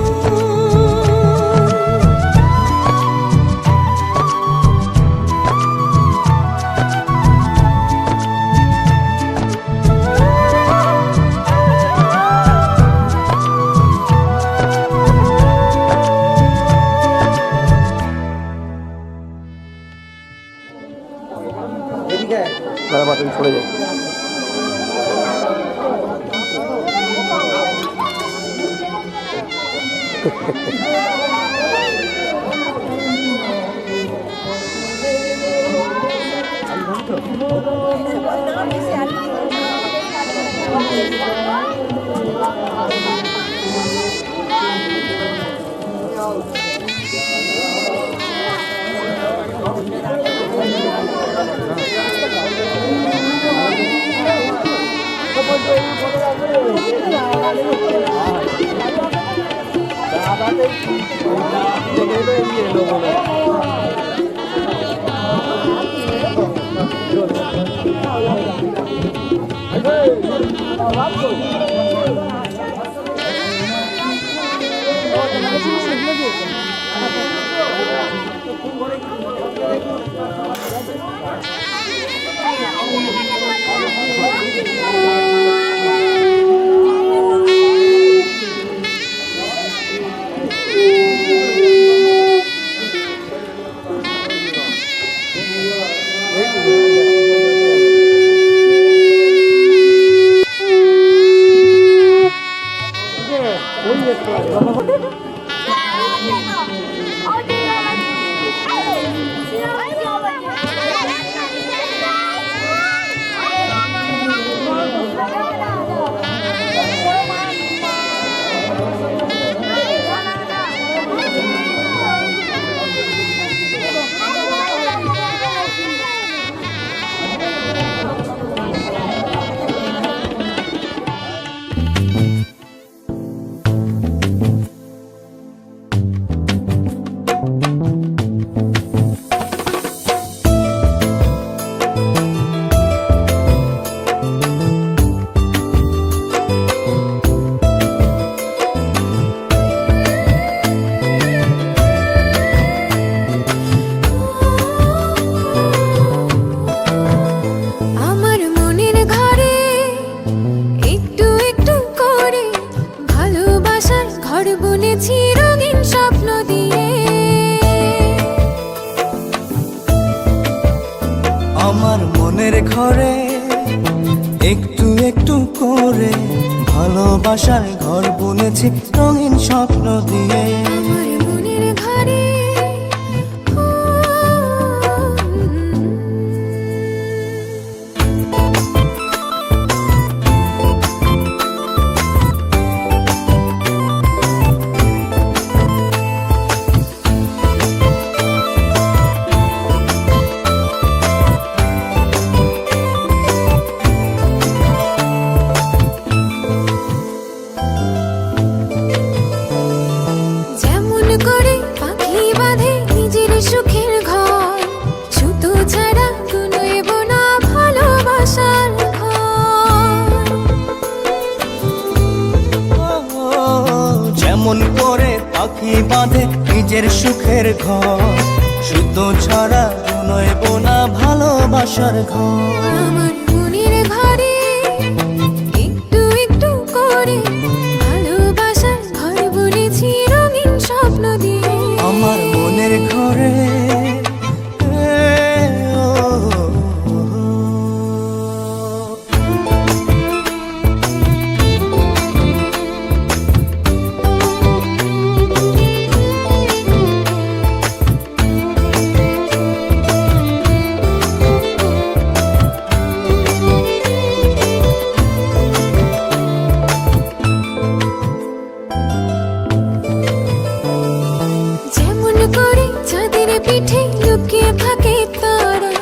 Speaker 5: দাদা বাটন ছড়ে যায়
Speaker 4: মনের ঘরে একটু একটু করে ভালোবাসার ঘর বুনেছি রঙিন স্বপ্ন দিয়ে।
Speaker 2: আমার মনের ঘরে যেমন করে পাখি বাঁধে নিজের সুখের ঘর, সুতো ছাড়া কুনোইব না ভালোবাসার ঘর।
Speaker 4: যেমন করে পাখি বাঁধে নিজের সুখের ঘর, শুধু ছাড়া নয়ব না ভালোবাসার ঘর।
Speaker 2: আমার মনের ঘরে একটু একটু করে ভালোবাসার ঘর বুনেছি রঙিন স্বপ্ন দিয়ে।
Speaker 4: আমার মনের ঘরে
Speaker 2: যেমন করে চাঁদের পিঠে লুকিয়ে থাকে তারা,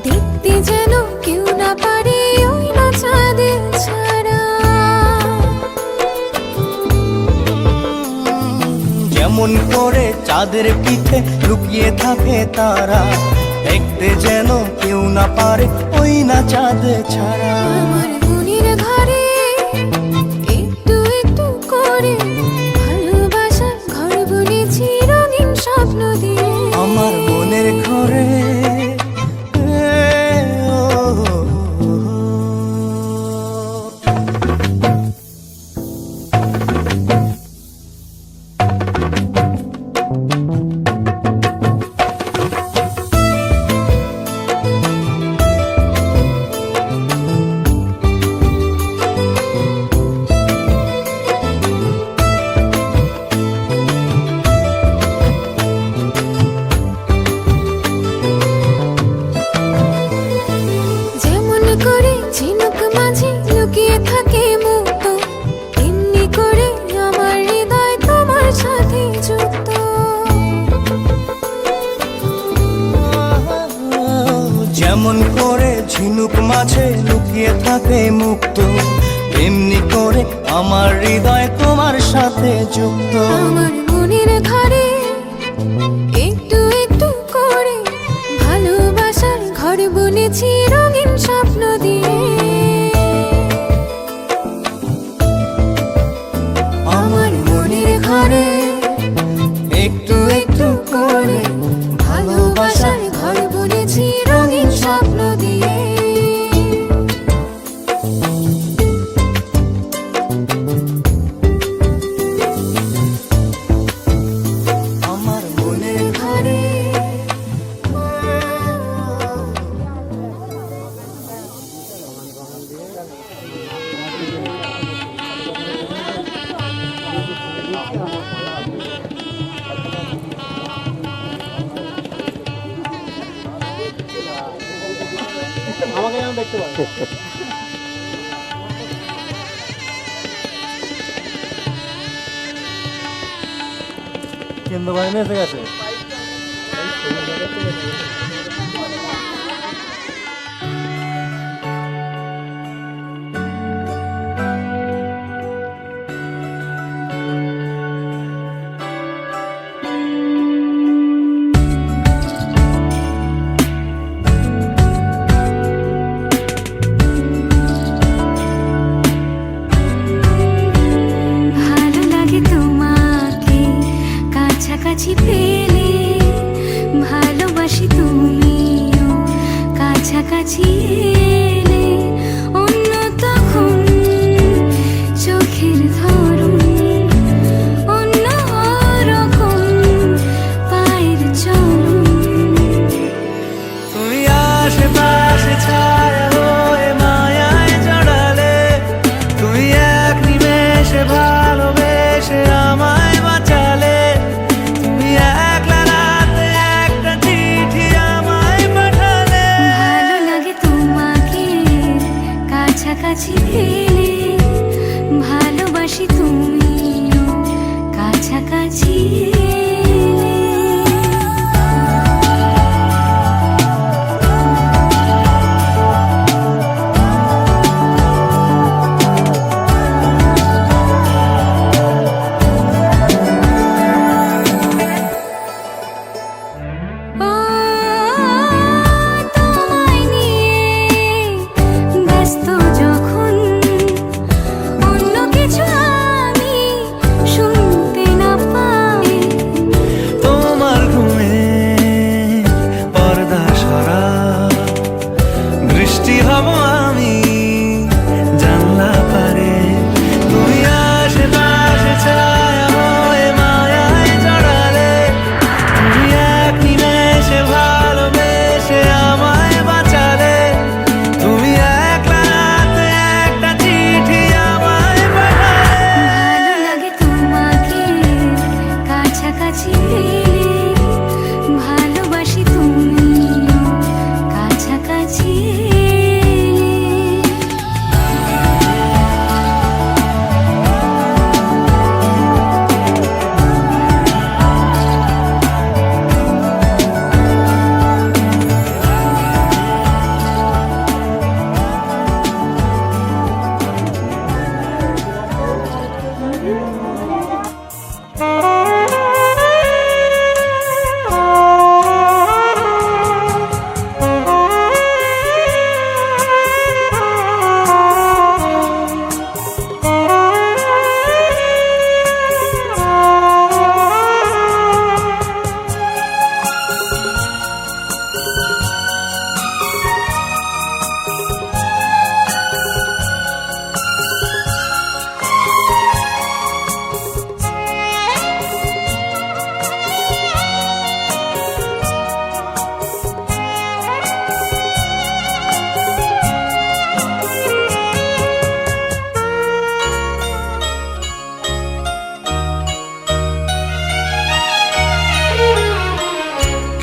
Speaker 2: দেখতে যেন কেউ না পারে ওই না চাঁদের ছাড়া।
Speaker 4: যেমন করে চাঁদের পিঠে লুকিয়ে থাকে তারা, দেখতে যেন কেউ না পারে ওই না চাঁদ ছাড়া।
Speaker 2: আমার মনের ঘরে একটু একটু করে ভালোবাসার ঘর বুনেছি রঙিন স্বপ্ন দিয়ে।
Speaker 4: আমার মনের ঘরে
Speaker 2: যেমন করে ঝিনুক মাঝে লুকিয়ে থাকে মুক্ত, তেমনি করে আমার হৃদয় তোমার সাথে যুক্ত।
Speaker 4: যেমন করে ঝিনুক মাঝে লুকিয়ে থাকে মুক্ত, এমনি করে আমার হৃদয় তোমার সাথে যুক্ত।
Speaker 2: আমার মনের ঘরে একটু একটু করে ভালোবাসার ঘর বুনেছি রঙিন স্বপ্ন দিয়ে।
Speaker 4: আমার মনের ঘরে একটু একটু করে
Speaker 2: ভালোবাসার ঘর বুনেছি রঙিন স্বপ্ন দিয়ে।
Speaker 4: আমার মনের ঘরে
Speaker 5: আমাকে যেন দেখতে পাবে। কেন্দ্র বাহিনী এসে গেছে।
Speaker 2: ভালো লাগে তোমাকে কাছাকাছি পেলে, ভালোবাসি তুমিও কাছাকাছি এলে। অন্য তখন চোখের ধরন, অন্য রকম পায়ের চরণ।
Speaker 4: তুমি আশেপাশে ছায়া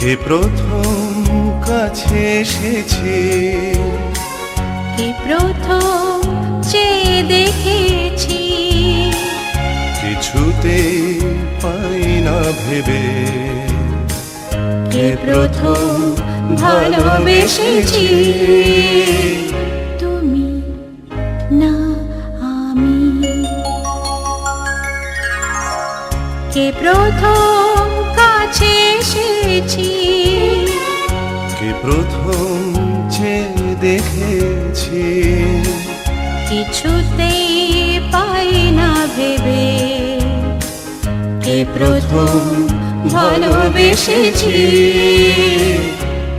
Speaker 8: কে প্রথম কাছে এসেছে,
Speaker 6: কে প্রথম চেয়ে দেখেছি,
Speaker 8: কিছুতে পাই না ভেবে,
Speaker 6: কে প্রথম ভালোবেসেছি। তুমি না আমি। কে প্রথম কাছে এসেছি,
Speaker 8: কে প্রথম চেয়ে দেখেছি,
Speaker 6: কিছুতেই পাই না ভেবে, কে প্রথম ভালোবেসেছি।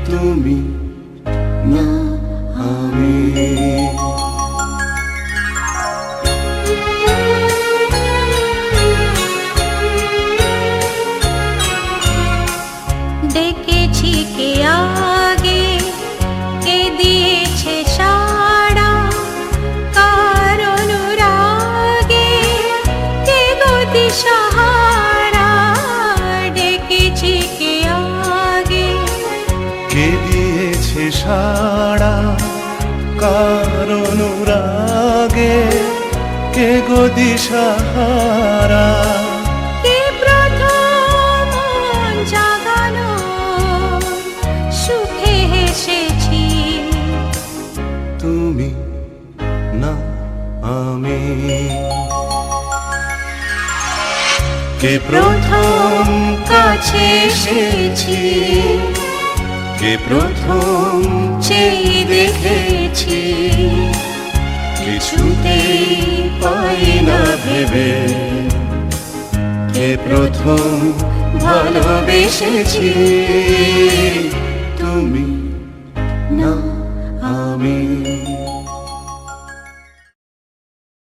Speaker 8: তুমি না আমি।
Speaker 6: দেখেছি কে আগে, কে দিয়েছে সাড়া, কার অনুরাগে, কে গতি সাহারা। ডেকেছি কে আগে,
Speaker 8: কে দিয়েছে সাড়া, কার অনুরাগে, কে গো দিশাহারা।
Speaker 6: কে প্রথম জাগানো সুখে হেসেছি,
Speaker 8: তুমি না আমি। কে প্রথম কাছে এসেছি, কে প্রথম চেয়ে দেখেছি, কিছুতেই পাই না ভেবে, কে প্রথম ভালোবেসেছি।